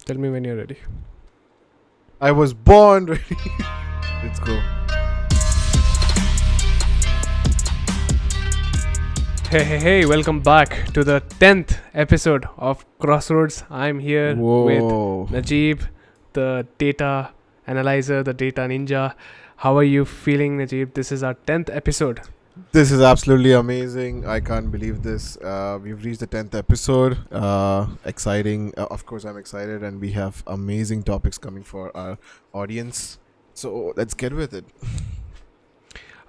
Tell me when you're ready. I was born ready. Let's go. Hey, welcome back to the 10th episode of Crossroads. I'm here Whoa. with Najib, the data analyzer, the data ninja. How are you feeling, Najib? This is our 10th episode. This is absolutely amazing. I can't believe this. We've reached the 10th episode. Exciting. Of course, I'm excited, and we have amazing topics coming for our audience. So let's get with it.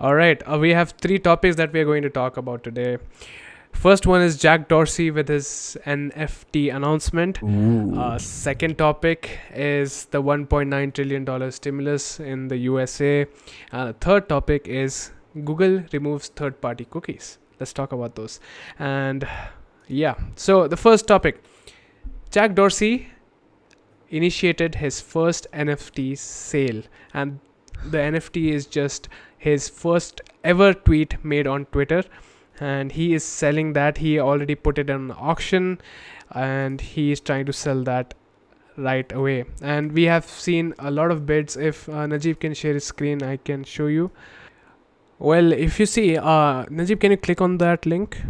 All right, we have three topics that we are going to talk about today. First one is Jack Dorsey with his NFT announcement. Second topic is the $1.9 trillion stimulus in the USA. And the third topic is Google removes third-party cookies. Let's talk about those. And yeah, so the first topic, Jack Dorsey initiated his first NFT sale, and the NFT is just his first ever tweet made on Twitter, and he is selling that. He already put it on auction, and he is trying to sell that right away. And we have seen a lot of bids. If Najib can share his screen, I can show you. Well, if you see, Najib, can you click on that link?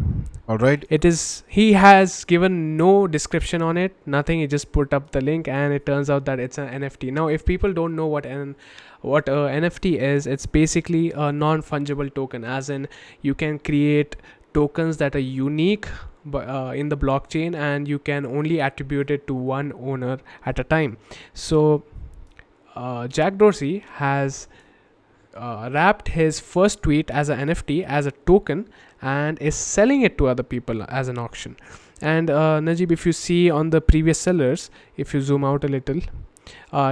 All right. It is, he has given no description on it, nothing. He just put up the link, and it turns out that it's an NFT. Now, if people don't know what an NFT is, it's basically a non-fungible token, as in you can create tokens that are unique in the blockchain, and you can only attribute it to one owner at a time. So Jack Dorsey has wrapped his first tweet as an NFT, as a token, and is selling it to other people as an auction. And Najib, if you see on the previous sellers, if you zoom out a little,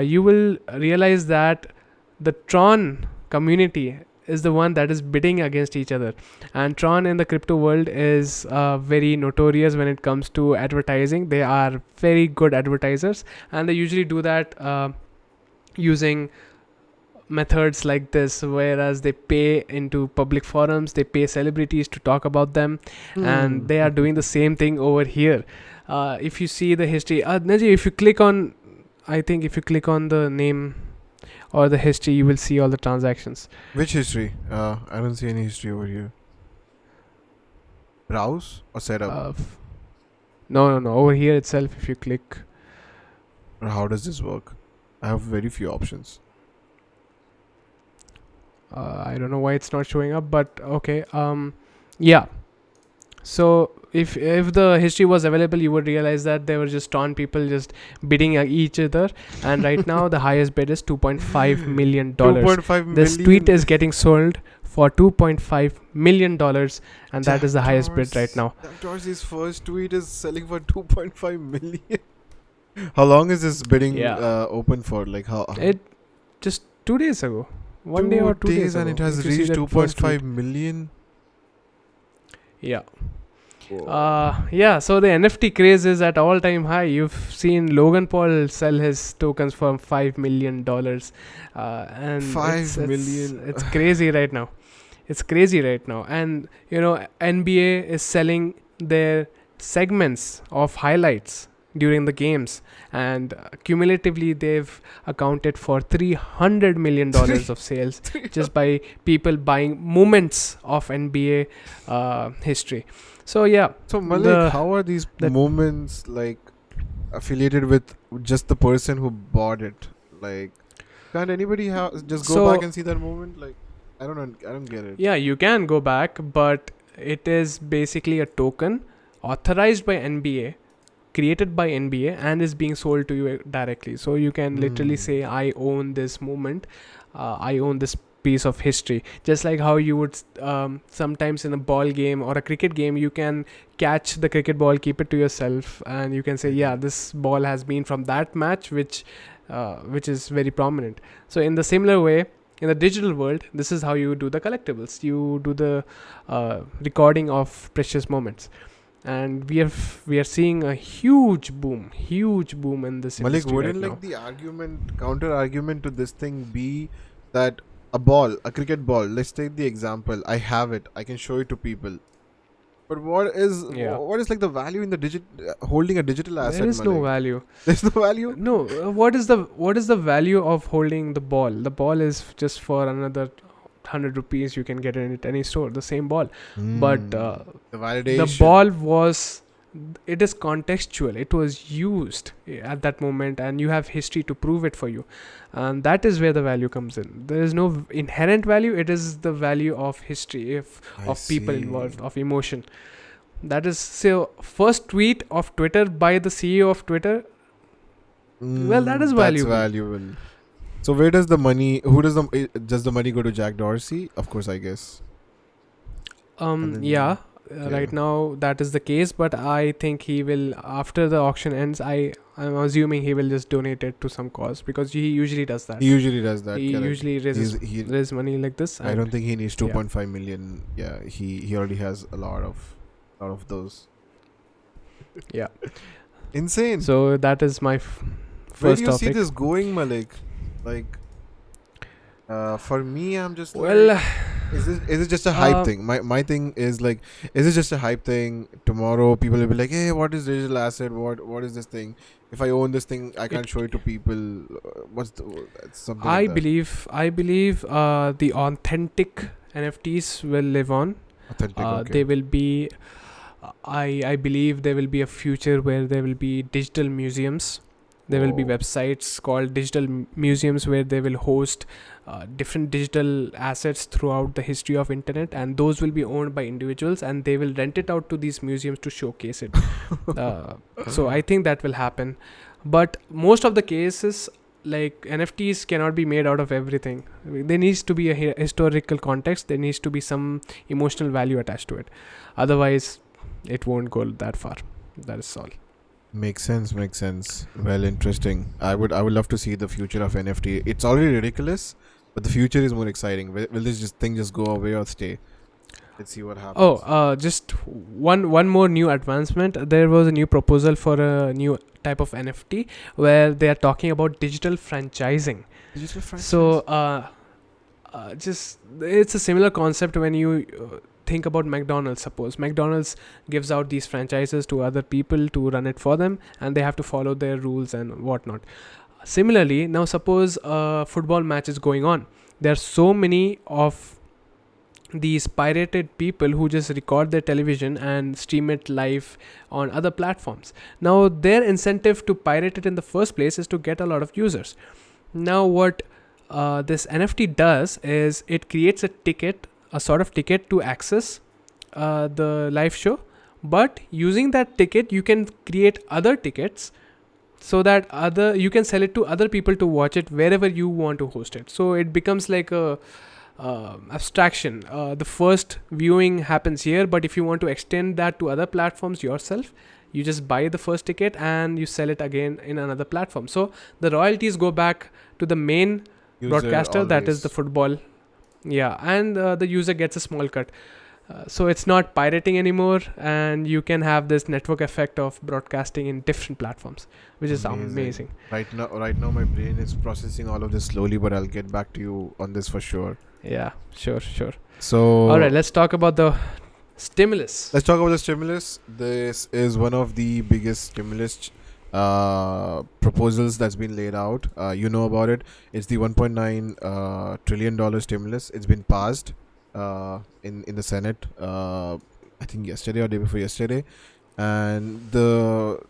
you will realize that the Tron community is the one that is bidding against each other. And Tron in the crypto world is very notorious when it comes to advertising. They are very good advertisers, and they usually do that using methods like this, whereas they pay into public forums, they pay celebrities to talk about them, and they are doing the same thing over here. If you see the history, Najib, if you click on, I think if you click on the name or the history, you will see all the transactions. Which history? I don't see any history over here. Browse or setup? No. Over here itself, if you click. Or how does this work? I have very few options. I don't know why it's not showing up, but okay. Yeah. So if the history was available, you would realize that there were just Tron people just bidding at each other, and right now the highest bid is $2.5 million. 2.5 million. This tweet is getting sold for $2.5 million, and that is the highest bid right now. Jack Dorsey's first tweet is selling for 2.5 million. How long is this bidding open for? Like how? It just 2 days ago. 1 day or 2 days and ago, it has if you see reached that first 2.5 tweet. million. Yeah. Whoa. So the NFT craze is at all time high. You've seen Logan Paul sell his tokens for $5 million, and 5 million. It's crazy right now. It's crazy right now, and NBA is selling their segments of highlights during the games, and cumulatively they've accounted for $300 million of sales just by people buying moments of NBA history. So yeah. So Malik, how are these moments like affiliated with just the person who bought it? Like, can't anybody just go back and see that moment? Like, I don't get it. Yeah, you can go back, but it is basically a token authorized by NBA, created by NBA, and is being sold to you directly. So you can literally say, I own this moment, I own this piece of history. Just like how you would sometimes in a ball game or a cricket game, you can catch the cricket ball, keep it to yourself, and you can say, yeah, this ball has been from that match, which is very prominent. So in the similar way, in the digital world, this is how you do the collectibles. You do the recording of precious moments. And we are seeing a huge boom in this Malik, industry wouldn't right like now. the counter argument to this thing be that a cricket ball, let's take the example, I have it, I can show it to people, But what is Yeah, like the value in the holding a digital there asset, is no Malik? value. There's no value. No, what is the value of holding the ball? The ball is just for another 100 rupees. You can get it at any store. The same ball, but The the validation. ball was. It is contextual. It was used at that moment, and you have history to prove it for you, and that is where the value comes in. There is no inherent value. It is the value of history, if I of people see. involved, of emotion. That is so. First tweet of Twitter by the CEO of Twitter. Well, that is That's valuable. valuable. So where does the money? Who does the money go to? Jack Dorsey, of course, I guess. And Yeah, then yeah, right now that is the case, but I think he will, after the auction ends, I'm assuming he will just donate it to some cause, because he usually does that. he usually does that. He Correct. usually raises He. raise money like this, I don't and think he needs yeah, 2.5 million. Yeah, he already has a lot of those. yeah. Insane. So that is my Where do first you see topic. this going, Malik? Like, for me, I'm just like, Well, is it just a hype uh, thing? My thing is like, is it just a hype thing? Tomorrow, people will be like, hey, what is digital asset? What is this thing? If I own this thing, I can't it. show it to people. What's the something like that? I believe the authentic NFTs will live on. Authentic, okay. They will be. I believe there will be a future where there will be digital museums. There will be Whoa. websites called digital museums where they will host different digital assets throughout the history of internet, and those will be owned by individuals, and they will rent it out to these museums to showcase it. So I think that will happen, but most of the cases, like NFTs cannot be made out of everything. There needs to be a historical context. There needs to be some emotional value attached to it. Otherwise, it won't go that far. That is all. Makes sense. Makes sense. Well, interesting. I would love to see the future of NFT. It's already ridiculous, but the future is more exciting. Will this thing just go away or stay? Let's see what Oh, happens. just one more new advancement. There was a new proposal for a new type of NFT where they are talking about digital franchising. Digital So, franchise. just it's a similar concept when you think about McDonald's. Suppose McDonald's gives out these franchises to other people to run it for them, and they have to follow their rules and whatnot. Similarly, now suppose a football match is going on. There are so many of these pirated people who just record their television and stream it live on other platforms. Now, their incentive to pirate it in the first place is to get a lot of users. Now, what this NFT does is it creates a ticket, a sort of ticket to access the live show. But using that ticket, you can create other tickets so that you can sell it to other people to watch it wherever you want to host it. So it becomes like a abstraction. The first viewing happens here, but if you want to extend that to other platforms yourself, you just buy the first ticket and you sell it again in another platform. So the royalties go back to the main User broadcaster, that is the always. football. Yeah, and the user gets a small cut. So it's not pirating anymore, and you can have this network effect of broadcasting in different platforms, which is amazing. Right now, my brain is processing all of this slowly, but I'll get back to you on this for sure. Yeah, sure. All right, So let's talk about the stimulus. let's talk about the stimulus. This is one of the biggest stimulus proposals that's been laid out. You know about it. It's the 1.9 trillion dollar stimulus. It's been passed in the Senate. I think yesterday or day before yesterday, and the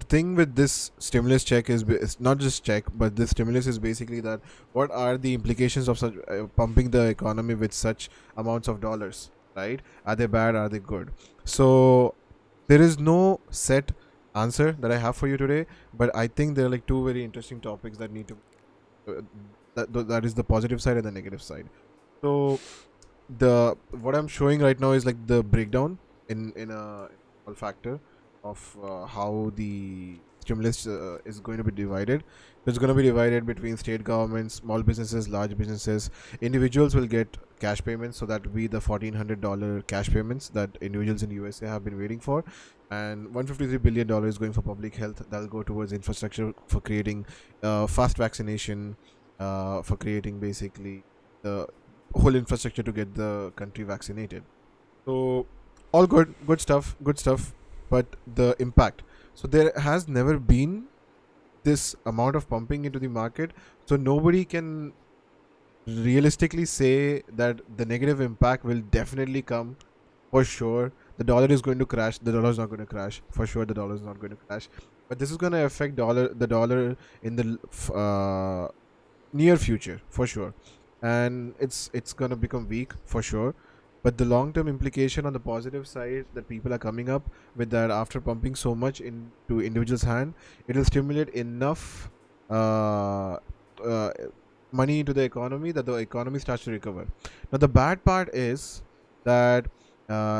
thing with this stimulus check is it's not just check, but this stimulus is basically that what are the implications of such pumping the economy with such amounts of dollars, right? Are they bad, are they good? So there is no set answer that I have for you today, but I think there are like two very interesting topics that need to that is the positive side and the negative side. So the what I'm showing right now is like the breakdown in a all factor of how the stimulus is going to be divided. So it's going to be divided between state governments, small businesses, large businesses. Individuals will get cash payments, so that will be the $1,400 cash payments that individuals in USA have been waiting for, and $153 billion is going for public health. That'll go towards infrastructure for creating fast vaccination, for creating basically the whole infrastructure to get the country vaccinated. So all good stuff, good stuff. But the impact. So there has never been this amount of pumping into the market. So nobody can realistically say that the negative impact will definitely come for sure. The dollar is going to crash. The dollar is not going to crash for sure. The dollar is not going to crash, but this is going to affect the dollar in the near future for sure, and it's going to become weak for sure. But the long term implication on the positive side that people are coming up with, that after pumping so much into individuals hand, it will stimulate enough uh, uh, money into the economy that the economy starts to recover. Now the bad part is that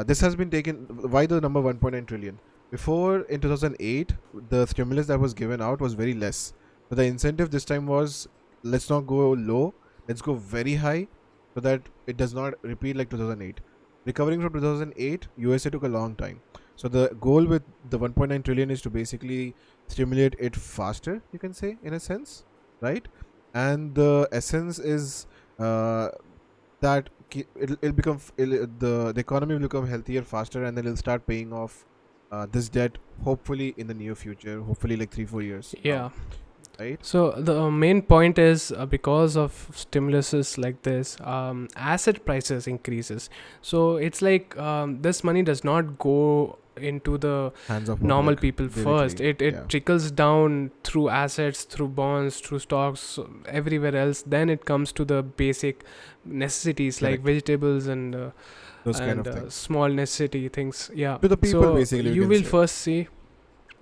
this has been taken. Why the number 1.9 trillion? Before, in 2008, the stimulus that was given out was very less. So the incentive this time was, let's not go low, let's go very high, so that it does not repeat like 2008. Recovering from 2008, USA took a long time. So the goal with the 1.9 trillion is to basically stimulate it faster, you can say, in a sense, right? And the essence is that it'll become the economy will become healthier faster, and then it'll start paying off this debt, hopefully in the near future, hopefully like 3-4 years Yeah. now, right? So the main point is because of stimuluses like this, asset prices increases. So it's like this money does not go into the Hands of normal public people first. directly. It Yeah, trickles down through assets, through bonds, through stocks, everywhere else. Then it comes to the basic necessities like correct. vegetables Those kind and of things small necessity things. Yeah. to the people, So basically, we you can will say. first see.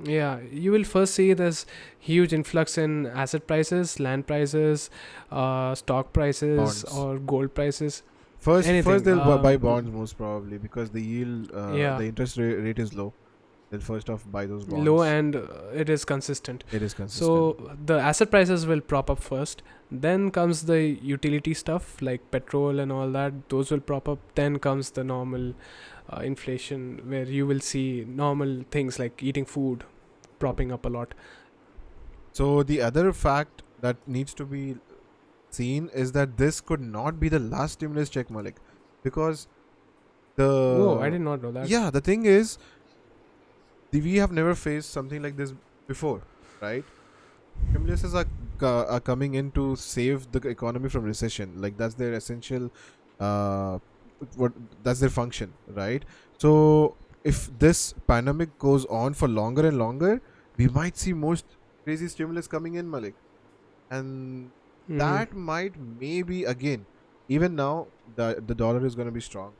Yeah, you will first see this huge influx in asset prices, land prices, stock prices, Bonds. or gold prices, First anything. they'll buy bonds most probably, because the yield, Yeah, the interest rate is low. They'll first off buy those low, bonds. and it is consistent. It is consistent. So the asset prices will prop up first. Then comes the utility stuff like petrol and all that. Those will prop up. Then comes the normal inflation, where you will see normal things like eating food propping up a lot. So the other fact that needs to be seen is that this could not be the last stimulus check, Malik, because Whoa, I the did not know that. yeah, the thing is, we have never faced something like this before, right? Stimuluses are coming in to save the economy from recession. Like, that's their essential, uh, what that's their function, right? So if this pandemic goes on for longer and longer, we might see more crazy stimulus coming in, Malik, and Hmm. that might maybe again, even now the dollar is going to be strong,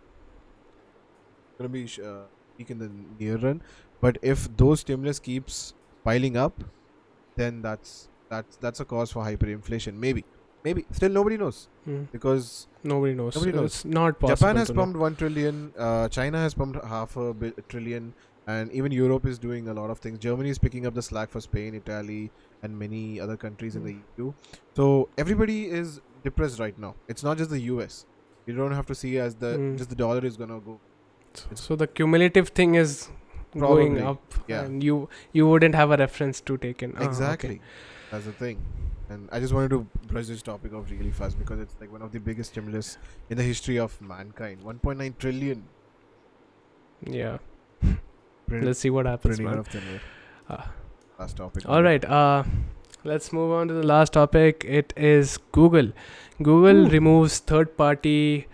going to be weak in the near run, but if those stimulus keeps piling up, then that's a cause for hyperinflation. Maybe still nobody knows, Hmm. because Nobody knows. nobody knows. It's not Japan possible has to know. pumped 1 trillion. China has pumped half a trillion, and even Europe is doing a lot of things. Germany is picking up the slack for Spain, Italy, and many other countries in Hmm. the EU. So everybody is depressed right now. It's not just the US. You don't have to see as the Hmm. just the dollar is gonna go. It's So the cumulative thing is going probably, up, yeah, and you wouldn't have a reference to take in. Okay. exactly. That's the thing. And I just wanted to brush this topic off really fast, because it's like one of the biggest stimulus in the history of mankind. 1.9 trillion. Yeah. Print, Let's see what happens, printing out man. of thin air. Uh, Last topic. all right. Let's move on to the last topic. It is Google. Google Ooh. removes third-party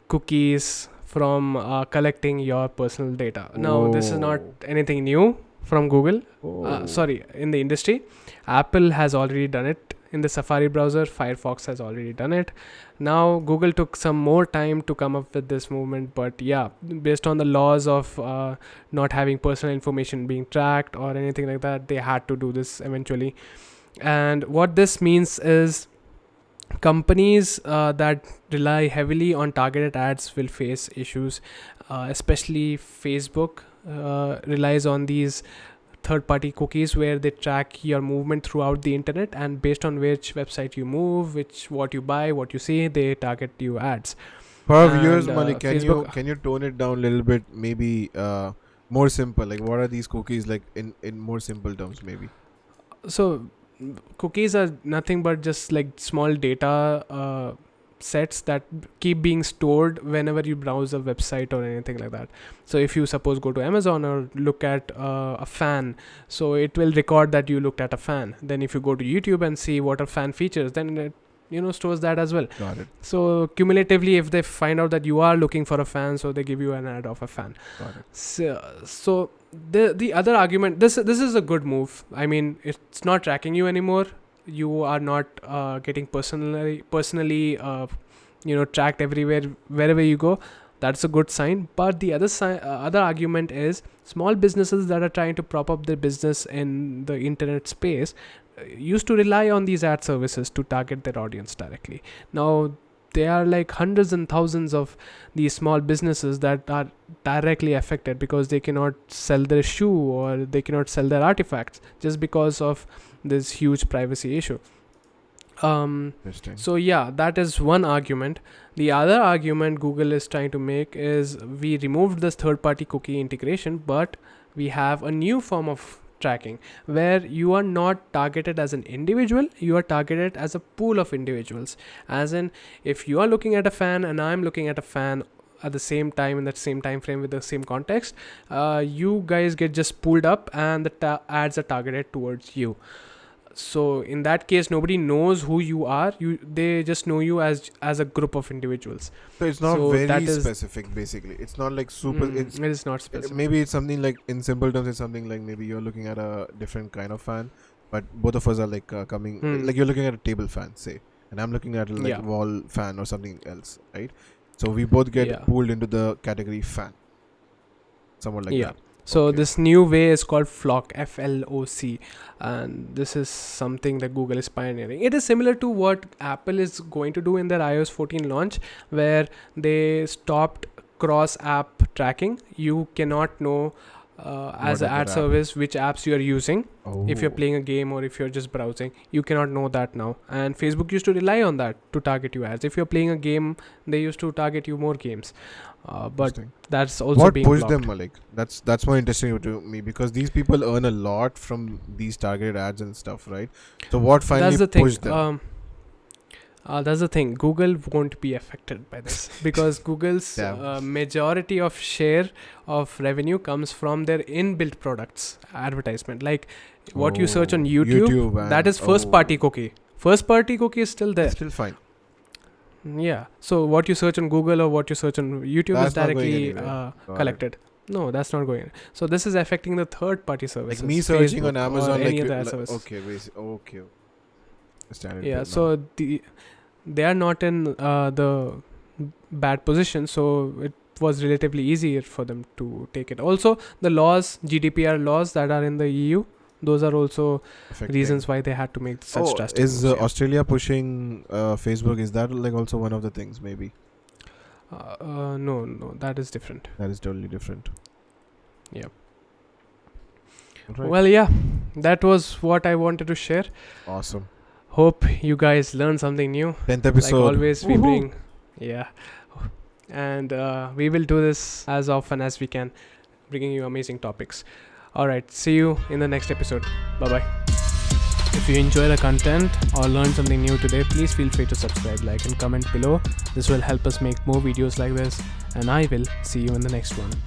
cookies from collecting your personal data. Now, this is not Whoa. anything new from Google. Oh. Sorry, in the industry. Apple has already done it in the Safari browser. Firefox has already done it. Now, Google took some more time to come up with this movement, but yeah, based on the laws of not having personal information being tracked or anything like that, they had to do this eventually. And what this means is companies that rely heavily on targeted ads will face issues, especially Facebook relies on these third party cookies where they track your movement throughout the internet, and based on which website you move, which what you buy, what you see, they target you ads. For our viewers, And Malik, Facebook, can you tone it down a little bit? Maybe more simple. Like, what are these cookies like in more simple terms? Maybe. so cookies are nothing but just like small data sets that keep being stored whenever you browse a website or anything like that. So if you suppose go to Amazon or look at a fan, so it will record that you looked at a fan. Then if you go to YouTube and see what are fan features, then it stores that as well. Got it. So cumulatively, if they find out that you are looking for a fan, so they give you an ad of a fan. Got it. So the other argument, this is a good move. I mean, it's not tracking you anymore. You are not getting personally tracked everywhere, wherever you go. That's a good sign. But the other argument is small businesses that are trying to prop up their business in the internet space used to rely on these ad services to target their audience directly. Now there are like hundreds and thousands of these small businesses that are directly affected because they cannot sell their shoe or they cannot sell their artifacts just because of this huge privacy issue. So yeah, that is one argument. The other argument Google is trying to make is we removed this third-party cookie integration, but we have a new form of tracking where you are not targeted as an individual, you are targeted as a pool of individuals. As in, if you are looking at a fan and I'm looking at a fan at the same time in that same time frame with the same context, you guys get just pulled up and the ads are targeted towards you. So in that case, nobody knows who you are. They just know you as a group of individuals. So it's not very specific. Basically, it's not like super. It is not specific. Maybe it's something like, in simple terms, it's something like maybe you're looking at a different kind of fan, but both of us are like coming. Like you're looking at a table fan, say, and I'm looking at a wall fan or something else, right? So we both get pulled into the category fan. Somewhat like that. So this new way is called Flock, FLOC, and this is something that Google is pioneering. It is similar to what Apple is going to do in their iOS 14 launch, where they stopped cross-app tracking. You cannot know as an ad service which apps you are using. If you're playing a game or if you're just browsing, you cannot know that now. And Facebook used to rely on that to target you ads. If you're playing a game, they used to target you more games. But that's also being blocked. What pushed them, Malik? That's more interesting to me, because these people earn a lot from these targeted ads and stuff, right? So what finally pushed them? That's the thing. Google won't be affected by this because Google's majority of share of revenue comes from their inbuilt products advertisement. Like what you search on YouTube that is first party cookie. First party cookie is still there. It's still fine. Yeah. So what you search on Google or what you search on YouTube is directly collected. No, that's not going. So this is affecting the third party services. Like me searching Facebook on Amazon, or any other service. Okay. Yeah. So they are not in the bad position, so it was relatively easier for them to take it. Also, the laws, GDPR laws that are in the EU, those are also reasons why they had to make such drastic moves. Is Australia pushing Facebook? Is that like also one of the things maybe? No, that is different. That is totally different. Yeah. Right. Well, yeah, that was what I wanted to share. Awesome. Hope you guys learned something new. 10th episode. Like always, we bring, and we will do this as often as we can, bringing you amazing topics. All right, see you in the next episode. Bye-bye. If you enjoy the content or learned something new today, please feel free to subscribe, like, and comment below. This will help us make more videos like this, and I will see you in the next one.